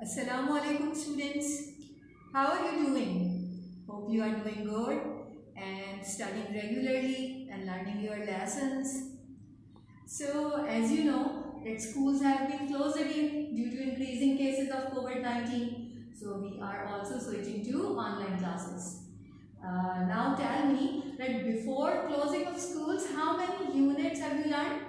Assalamu alaikum students. How are you doing? Hope you are doing good and studying regularly and learning your lessons. So as you know that schools have been closed again due to increasing cases of COVID-19. So we are also switching to online classes. Now tell me that before closing of schools, how many units have you learned?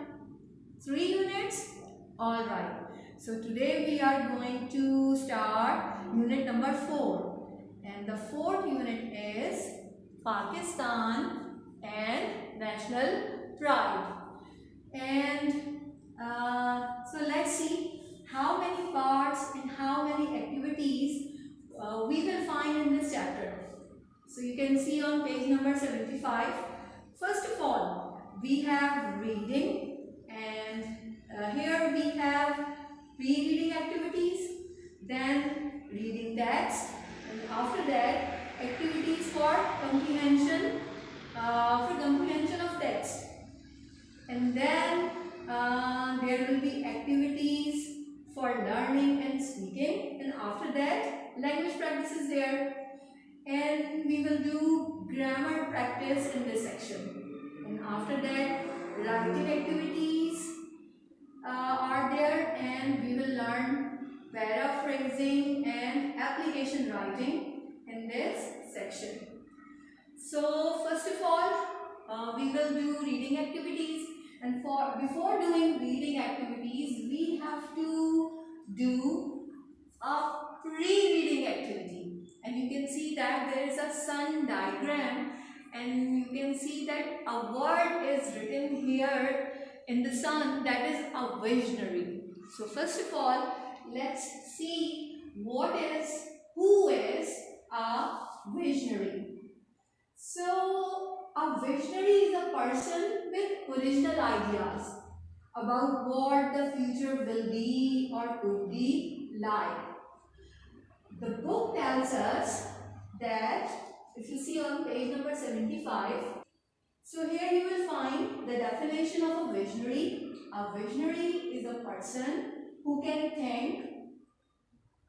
3 units? Alright. So today we are going to start unit number 4. And the fourth unit is Pakistan and National Pride. And so let's see how many parts and how many activities we will find in this chapter. So you can see on page number 75. First of all, we have reading, and here we have pre-reading activities, then reading text, and after that activities for comprehension of text, and then there will be activities for learning and speaking, and after that language practice is there, and we will do grammar practice in this section, and after that writing activities are there, and we will learn paraphrasing and application writing in this section. So first of all, we will do reading activities, and before doing reading activities we have to do a pre-reading activity, and you can see that there is a sun diagram, and you can see that a word is written here in the sun, that is a visionary. So first of all, let's see who is a visionary. So a visionary is a person with original ideas about what the future will be or could be like. The book tells us that, if you see on page number 75, so here you will find the definition of a visionary. A visionary is a person who can think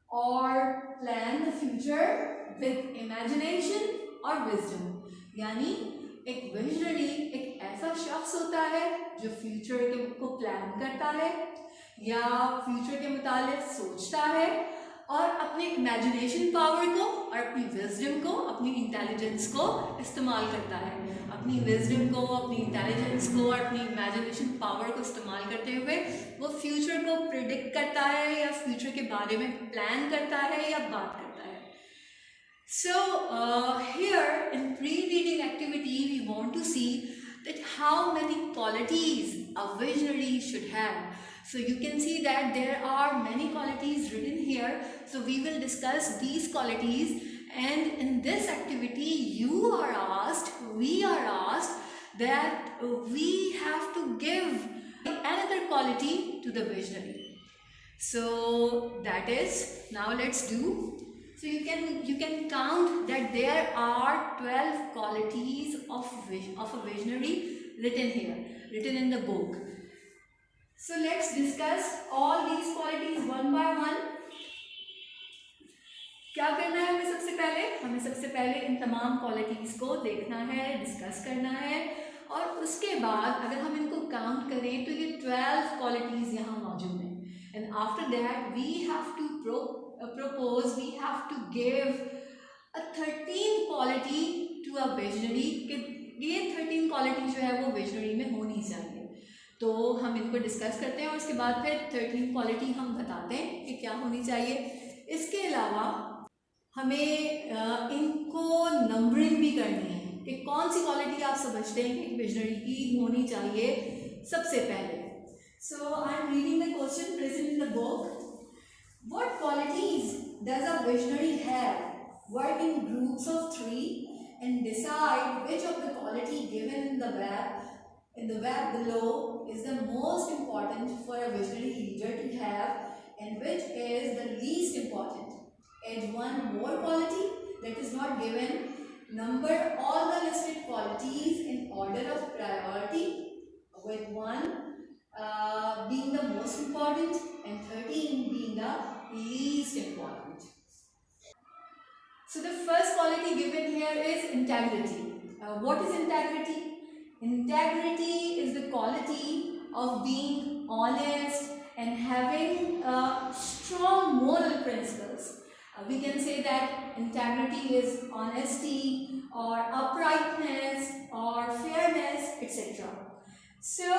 or plan the future with imagination और wisdom. यानी एक visionary एक ऐसा शख्स होता है जो future को प्लान करता है या फ्यूचर के मुतालिक सोचता है और अपने इमेजिनेशन पावर को और अपनी विजडम को, अपनी इंटेलिजेंस को इस्तेमाल करता है. अपनी विजडम को, अपनी इंटेलिजेंस को और अपनी इमेजिनेशन पावर को इस्तेमाल करते हुए वो फ्यूचर को प्रिडिक्ट करता है या फ्यूचर के बारे में प्लान करता है या बात करता है. So here in pre-reading activity we want to see that how many qualities a visionary should have. So you can see that there are many qualities written here. So we will discuss these qualities, and in this activity we are asked that we have to give another quality to the visionary. So that is, now let's do. So you can count that there are 12 qualities of a visionary written in the book. So let's discuss all these qualities one by one. क्या करना है हमें सबसे पहले इन तमाम qualities को देखना है, डिस्कस करना है, और उसके बाद अगर हम इनको काउंट करें तो ये 12 क्वालिटीज़ यहाँ मौजूद हैं. And after that we have to we have to give a 13th quality to a visionary, कि ये 13 क्वालिटी जो है वो विजनरी में होनी चाहिए. तो हम इनको डिस्कस करते हैं और उसके बाद फिर 13 क्वालिटी हम बताते हैं कि क्या होनी चाहिए. इसके अलावा हमें इनको नंबरिंग भी करनी है कि कौन सी क्वालिटी आप समझते हैं कि विजनरी की होनी चाहिए सबसे पहले. So I am reading the question present in the book. What qualities does a visionary have? Work in groups of 3 and decide which of the quality given in the web below is the most important for a visionary leader to have, and which is the least important. Add one more quality that is not given. Number all the listed qualities in order of priority, with 1 being the most important and 13 being the least important. So the first quality given here is integrity. What is integrity? Integrity is the quality of being honest and having strong moral principles. We can say that integrity is honesty or uprightness or fairness, etc. So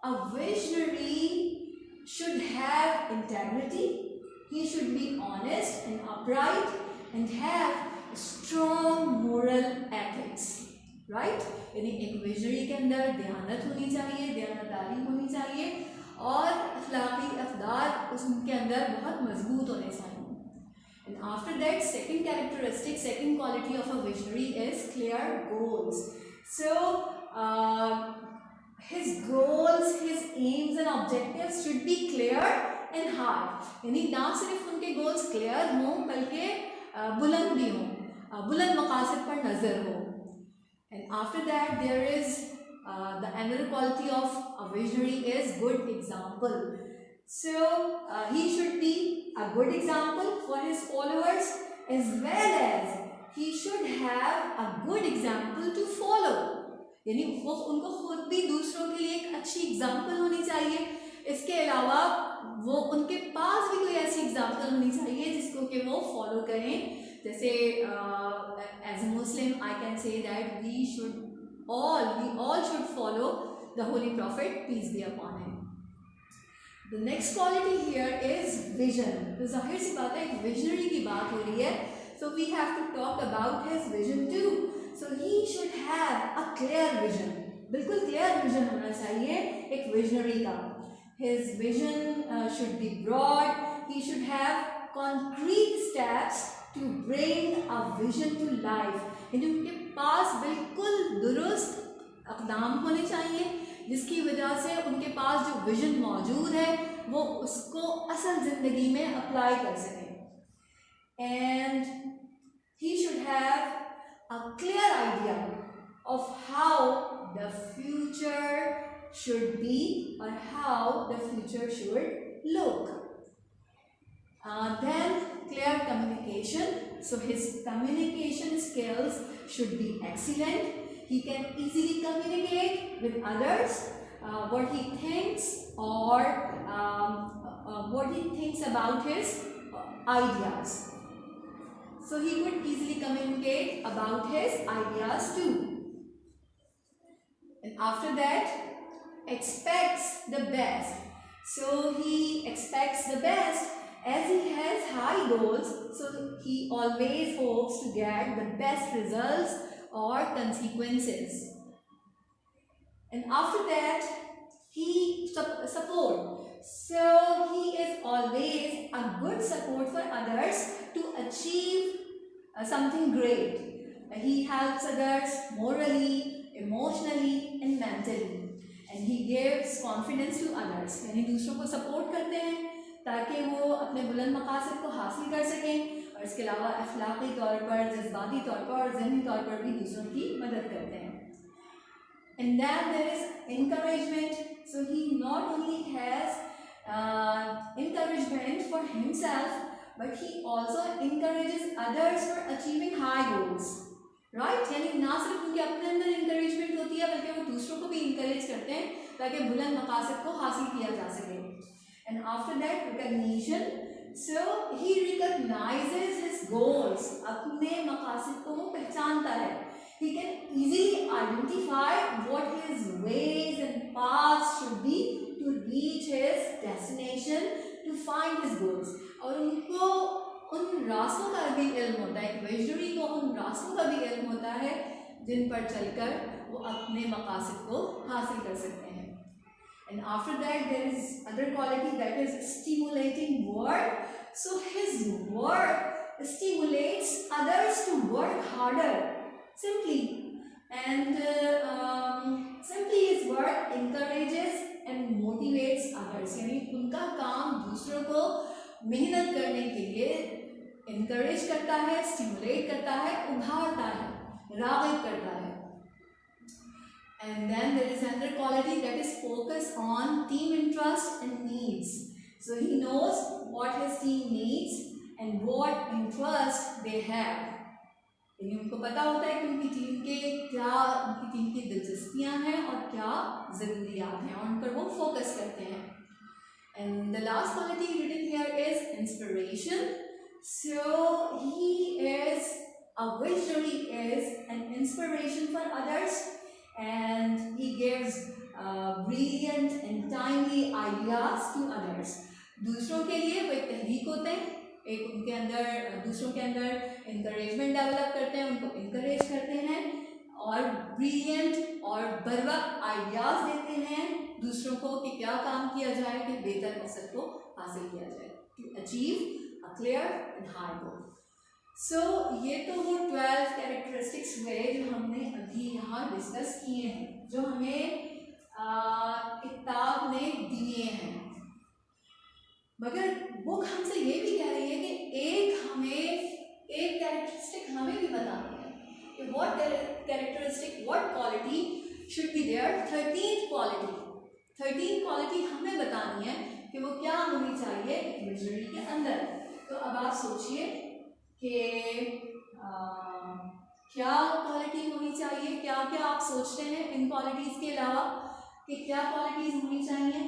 a visionary should have integrity. He should be honest and upright and have strong moral ethics, right? यानी एक visionary के अंदर दयानत होनी चाहिए, दयानतदारी होनी चाहिए और अखलाकी अक़दार उसके अंदर बहुत मजबूत होने चाहिए. And after that, second characteristic, second quality of a visionary is clear goals. So his goals, his aims and objectives should be clear and hard. यानी ना सिर्फ उनके goals clear हों बल्कि बुलंद भी हों, बुलंद मकासद पर नज़र हो. And after that there is the another quality of a visionary is good example. So he should be a good example for his followers as well as he should have a good example to follow. यानी वो उनको खुद भी दूसरों के लिए एक अच्छी एग्जाम्पल होनी चाहिए. इसके अलावा वो उनके पास भी कोई ऐसी एग्जाम्पल होनी चाहिए जिसको कि वो फॉलो करें. जैसे as a Muslim I can say that we all should follow the holy prophet, peace be upon him. The next quality here is vision. तो जाहिर सी बात है एक विजनरी की बात हो रही है, so we have to talk about his vision too. So he should have a clear vision. बिल्कुल clear vision होना चाहिए एक विजनरी का. His vision should be broad. He should have concrete steps to bring a vision to life. यानी उनके पास बिल्कुल दुरुस्त अक़दाम होने चाहिए जिसकी वजह से उनके पास जो विजन मौजूद है वो उसको असल ज़िंदगी में अप्लाई कर सकें. And he should have a clear idea of how the future should be or how the future should look. Then clear communication. So his communication skills should be excellent. He can easily communicate with others what he thinks or what he thinks about his ideas. So he could easily communicate about his ideas too. And after that, expects the best. So he expects the best as he has high goals. So he always hopes to get the best results or consequences. And after that, he support. So he is always a good support for others to achieve something great. He helps others morally, emotionally and mentally. And he gives confidence to others. यानी दूसरों को support करते हैं ताकि वो अपने बुलंद मकासद को हासिल कर सकें और इसके अलावा अखलाकी तौर पर, जज्बाती तौर पर और ज़हनी तौर पर भी दूसरों की मदद करते हैं. And then there is encouragement. So he not only has encouragement for himself, but he also encourages others for achieving high goals. Right? यानी ना सिर्फ उनके अपने अंदर encouragement होती है बल्कि वो दूसरों को भी encourage करते हैं ताकि बुलंद मकासद को हासिल किया जा सके. And after that, recognition. So he recognizes his goals. अपने मकासद को वो पहचानता है. He can easily identify what his ways and paths should be to reach his destination, to find his goals. और उनको उन रास्तों का भी इल्म होता है. एक विजनरी को उन रास्तों का भी इल्म होता है जिन पर चलकर वो अपने मकासद को हासिल कर सकते हैं. And after that there is other quality, that is stimulating work. So his work stimulates others to work harder simply. And simply his work encourages and motivates others. यानी उनका काम दूसरों को मेहनत करने के लिए encourage करता है, stimulate करता है, उभारता है, राग़िब करता है. And then there is another quality, that is focus on team interest and needs. So he knows what his team needs and what interest they have. यानी उनको पता होता है कि उनकी टीम की दिलचस्पियां हैं और क्या ज़रूरियात हैं, और उन पर वो फोकस करते हैं. And the last quality written here is inspiration. So he is a visionary, is an inspiration for others, and he gives brilliant and timely ideas to others. दूसरों के लिए वो एक तहरीक होते हैं, एक उनके अंदर दूसरों के अंदर इंकरेजमेंट डेवलप करते हैं, उनको इंकरेज करते हैं और ब्रिलियंट और बरवक्त आइडियाज देते हैं दूसरों को कि क्या काम किया जाए कि बेहतर मकसद को हासिल किया जाए, to achieve a clear and high goal. So ये तो वो 12 कैरेक्टरिस्टिक्स हुए जो हमने अभी यहाँ डिस्कस किए हैं, जो हमें किताब में दिए हैं. मगर बुक हमसे ये भी कह रही है कि एक कैरेक्टरिस्टिक हमें भी बतानी है कि what characteristic, what quality should be there. 13th quality हमें बतानी है कि वो क्या होनी चाहिए एक विजनरी के अंदर. तो अब आप सोचिए कि क्या क्वालिटी होनी चाहिए, क्या क्या आप सोचते हैं इन क्वालिटीज़ के अलावा कि क्या क्वालिटीज़ होनी चाहिए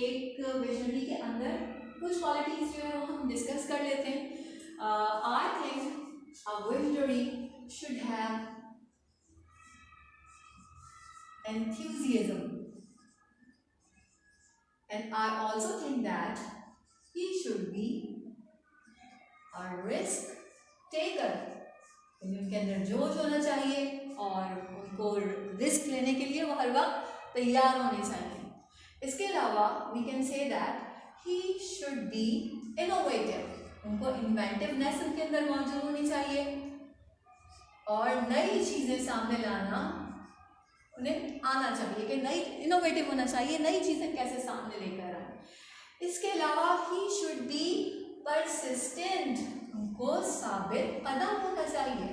एक विजनरी के अंदर. कुछ क्वालिटीज़ जो है वो हम डिस्कस कर लेते हैं. I think a visionary should have enthusiasm, and I also think that he should be a risk taker. उनके अंदर जोश होना चाहिए और उनको रिस्क लेने के लिए वो हर वक्त तैयार होने चाहिए. इसके अलावा we can say that he should be innovative. उनको इन्वेंटिवनेस उनके अंदर मौजूद होनी चाहिए और नई चीज़ें सामने लाना उन्हें आना चाहिए कि नई इनोवेटिव होना चाहिए, नई चीज़ें कैसे सामने लेकर आए. इसके अलावा ही शुड बी परसिस्टेंट, उनको साबित कदम होना चाहिए.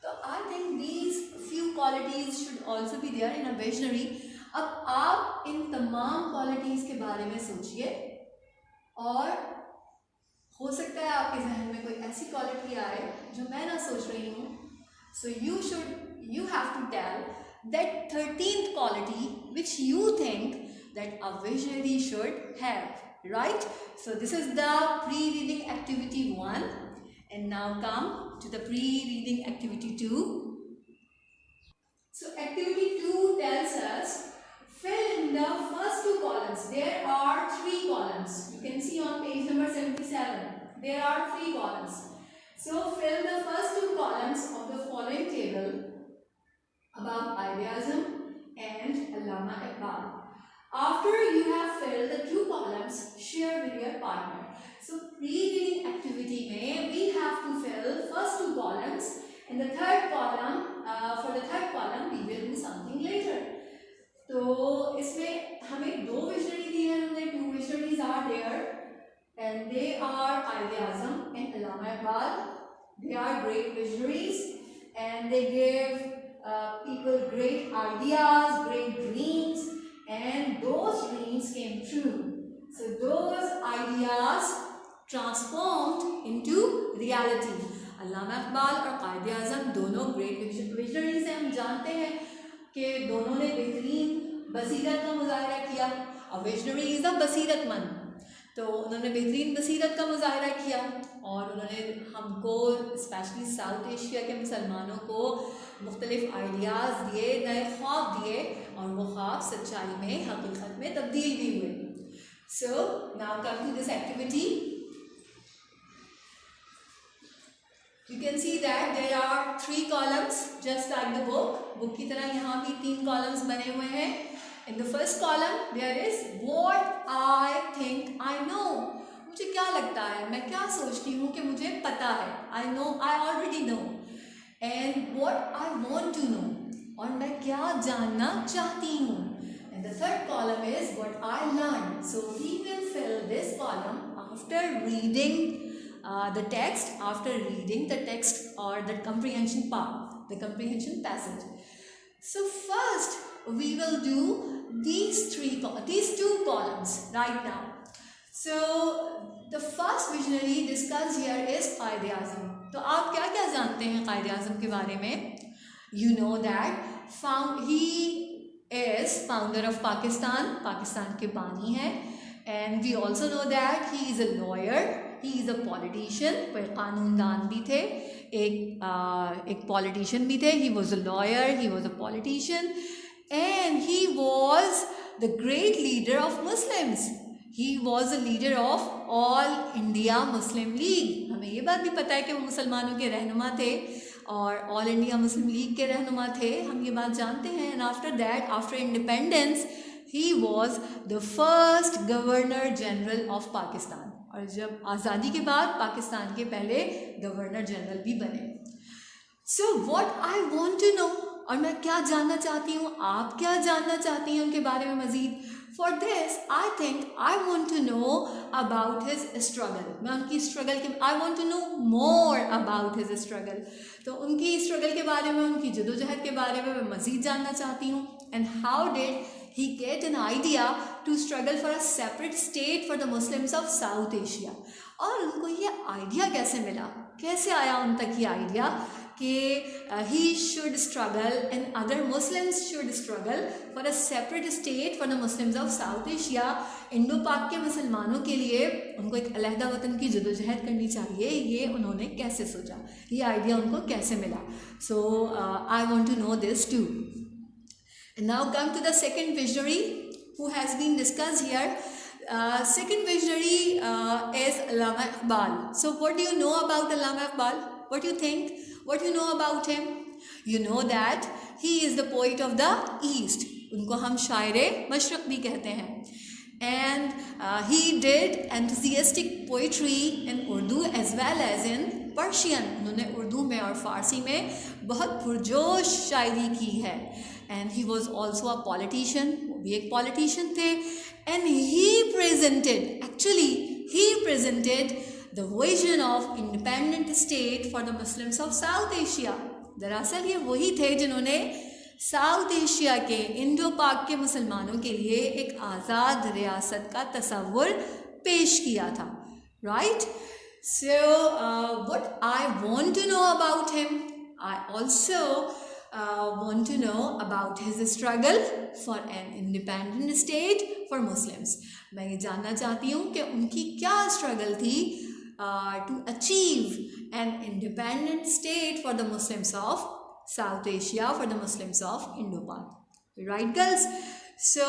तो I think these few qualities should also be there in a visionary. अब आप इन तमाम क्वालिटीज़ के बारे में सोचिए और हो सकता है आपके जहन में कोई ऐसी क्वालिटी आए जो मैं ना सोच रही हूँ. सो you have to tell that 13th quality which you think that a visionary should have, right? So this is the pre-reading activity 1, and now come to the pre-reading activity 2. So activity 2 tells us fill in the first 2 columns. There are 3 columns. You can see on page number 77. There are 3 columns. So fill the first 2 columns of the following table about idealism and Allama Iqbal. After you have filled the 2 columns, share with your partner. So pre-reading activity में we have to fill first 2 columns, and the third column, for the third column we will do something later. तो इसमें हमें 2 visionary दी है हमने. 2 visionaries are there and they are idealism and Allama Iqbal. They are great visionaries and they give people great ideas, great dreams, and those dreams came true. So those ideas transformed into reality. अल्लामा इकबाल और कायद आज़म दोनों great visionaries हैं. हम जानते हैं कि दोनों ने बेहतरीन बसीरत का मुजाहरा किया. अ विजनरी इज़ अ बसीरतमंद. तो उन्होंने बेहतरीन बसीरत का मुजाहरा किया और उन्होंने हमको स्पेशली साउथ एशिया के मुसलमानों को मुख्तलिफ आइडियाज़ दिए, नए ख्वाब दिए और वो ख्वाब सच्चाई में, हकीकत में तब्दील भी हुए. So now come to this activity. You can see that there are 3 columns just like the book की तरह. यहाँ भी 3 कॉलम्स बने हुए हैं. In the first column there is what I think I know. मुझे क्या लगता है, मैं क्या सोचती हूँ कि मुझे पता है. I know, I already know. And what I want to know, और मैं क्या जानना चाहती हूँ. And the third column is what I learned. So we will fill this column after reading the text, after reading the text or the comprehension part, the comprehension passage. So first we will do these 2 columns right now. Dictionary discuss here is Quaid Azam. तो आप क्या क्या जानते हैं कायद आज़म के बारे में? You know that he is founder of Pakistan, Pakistan के बानी हैं। And we also know that he is a lawyer, he is a politician, वह कानूनदान भी थे, एक पॉलिटिशियन भी थे। He was a lawyer, he was a politician, and he was the great leader of Muslims. He was a leader of All India Muslim League। हमें ये बात भी पता है कि वो मुसलमानों के रहनुमा थे और ऑल इंडिया मुस्लिम लीग के रहनुमा थे, हम ये बात जानते हैं। And after that, after independence, he was the first governor general of Pakistan. और जब आज़ादी के बाद पाकिस्तान के पहले गवर्नर जनरल भी बने। So what I want to know, और मैं क्या जानना चाहती हूँ, आप क्या जानना चाहती हैं उनके बारे में मज़ीद? For this, I think I want to know about his struggle। मैं उनकी स्ट्रगल के I want to know more about his struggle। तो उनकी स्ट्रगल के बारे में, उनकी जदोजहद के बारे में मैं मज़ीद जानना चाहती हूँ। And how did he get an idea to struggle for a separate state for the Muslims of South Asia? और उनको ये आइडिया कैसे मिला, कैसे आया उन तक ये आइडिया कि he should struggle and other Muslims should struggle for a separate state for the Muslims of South Asia। Indo पाक के मुसलमानों के लिए उनको एक अलहदा वतन की जदोजहद करनी चाहिए, ये उन्होंने कैसे सोचा, ये आइडिया उनको कैसे मिला? So I want to know this too. Now come to the second visionary who has been discussed here। Second visionary is Allama Iqbal। So what do you know about Allama Iqbal? What do you think? What do you know about him? You know that he is the poet of the East। उनको हम शायरे मशरक़ भी कहते हैं। And he did enthusiastic poetry in Urdu as well as in Persian। उन्होंने उर्दू में और फ़ारसी में बहुत पुरजोश शायरी की है। And he was also a politician, वो भी एक politician थे। And he presented the vision of independent state for the Muslims of South Asia। दरअसल ये वही थे जिन्होंने साउथ एशिया के, इंडो पाक के मुसलमानों के लिए एक आज़ाद रियासत का तसव्वुर पेश किया था। Right? So what I want to know about him, I also want to know about his struggle for an independent state for Muslims। मैं ये जानना चाहती हूँ कि उनकी क्या स्ट्रगल थी to achieve an independent state for the Muslims of South Asia, for the Muslims of Indo-Pak। Right, girls? So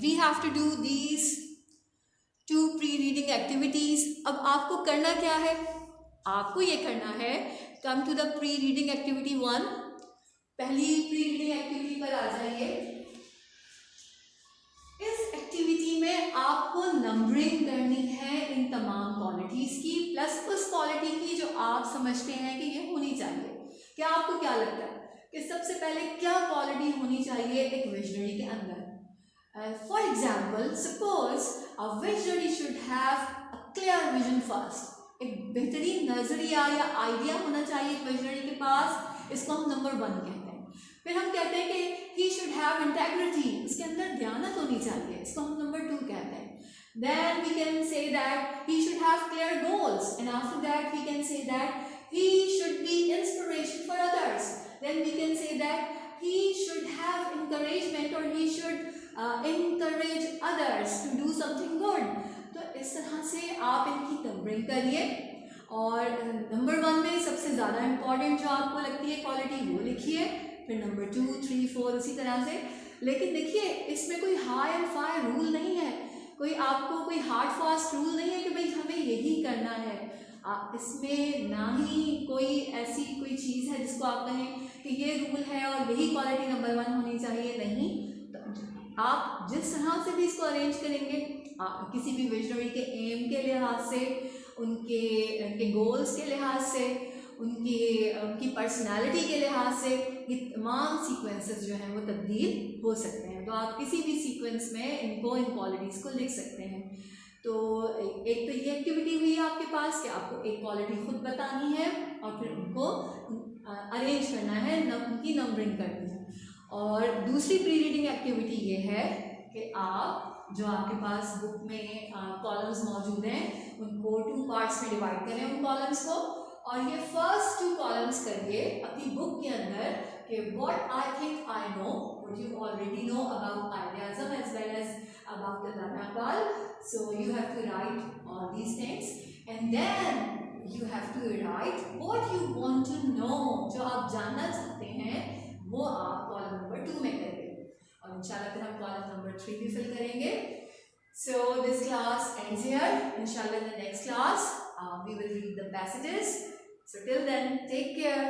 we have to do these two pre-reading activities। अब आपको करना क्या है? आपको ये करना है, come to the pre reading activity 1। पहली प्री रीडिंग एक्टिविटी पर आ जाइए। इस एक्टिविटी में आपको नंबरिंग करनी है इन तमाम क्वालिटीज़ की, प्लस उस क्वालिटी की जो आप समझते हैं कि ये होनी चाहिए। क्या आपको क्या लगता है कि सबसे पहले क्या क्वालिटी होनी चाहिए एक विजनरी के अंदर? For example, suppose a visionary should have a clear vision first. एक बेहतरीन नजरिया या आइडिया होना चाहिए एक विजनरी के पास, इसको हम नंबर 1 कहते हैं। फिर हम कहते हैं कि ही शुड हैव इंटेग्रिटी, उसके अंदर दयानत होनी चाहिए, इसको हम नंबर 2 कहते हैं। Then we can say that he should have clear goals, and after that we can say that he should be inspiration for others। then we can say that he should have encouragement, or he should encourage others to do something good। तो इस तरह से आप इनकी numbering करिए, और number 1 में सबसे ज़्यादा इम्पॉर्टेंट जो आपको लगती है क्वालिटी वो लिखिए, फिर नंबर 2, 3, 4 उसी तरह से। लेकिन देखिए, इसमें कोई हाई एंड फायर रूल नहीं है, कोई आपको कोई हार्ड फास्ट रूल नहीं है कि भाई हमें यही करना है। इसमें ना ही कोई ऐसी कोई चीज़ है जिसको आप कहें कि ये रूल है और यही क्वालिटी नंबर 1 होनी चाहिए, नहीं। तो आप जिस तरह से भी इसको अरेंज करेंगे, किसी भी विजनरी के एम के लिहाज से, उनके गोल्स के लिहाज से, उनकी पर्सनालिटी के लिहाज से, ये तमाम सीक्वेंसेस जो हैं वो तब्दील हो सकते हैं। तो आप किसी भी सीक्वेंस में इनको, इन क्वालिटीज़ को लिख सकते हैं। तो एक तो ये एक्टिविटी हुई है आपके पास कि आपको एक क्वालिटी खुद बतानी है और फिर उनको अरेंज करना है, उनकी नंबरिंग करनी है। और दूसरी प्री रीडिंग एक्टिविटी ये है कि आप जो आपके पास बुक में कॉलम्स मौजूद हैं उनको 2 पार्ट्स में डिवाइड करें उन कॉलम्स को, और ये फर्स्ट 2 कॉलम्स करिए अपनी बुक के अंदर कि what I think I know, what you already know about Quaid e Azam as well as about Allama Iqbal. So you have to write all these things and then you have to write what you want to know. जो आप जानना चाहते हैं वो आप column number 2 में करेंगे, और इंशाल्लाह फिर हम कॉलम नंबर 3 भी फिल करेंगे. So this class ends here. Inshallah in the next class we will read the passages. So till then, take care.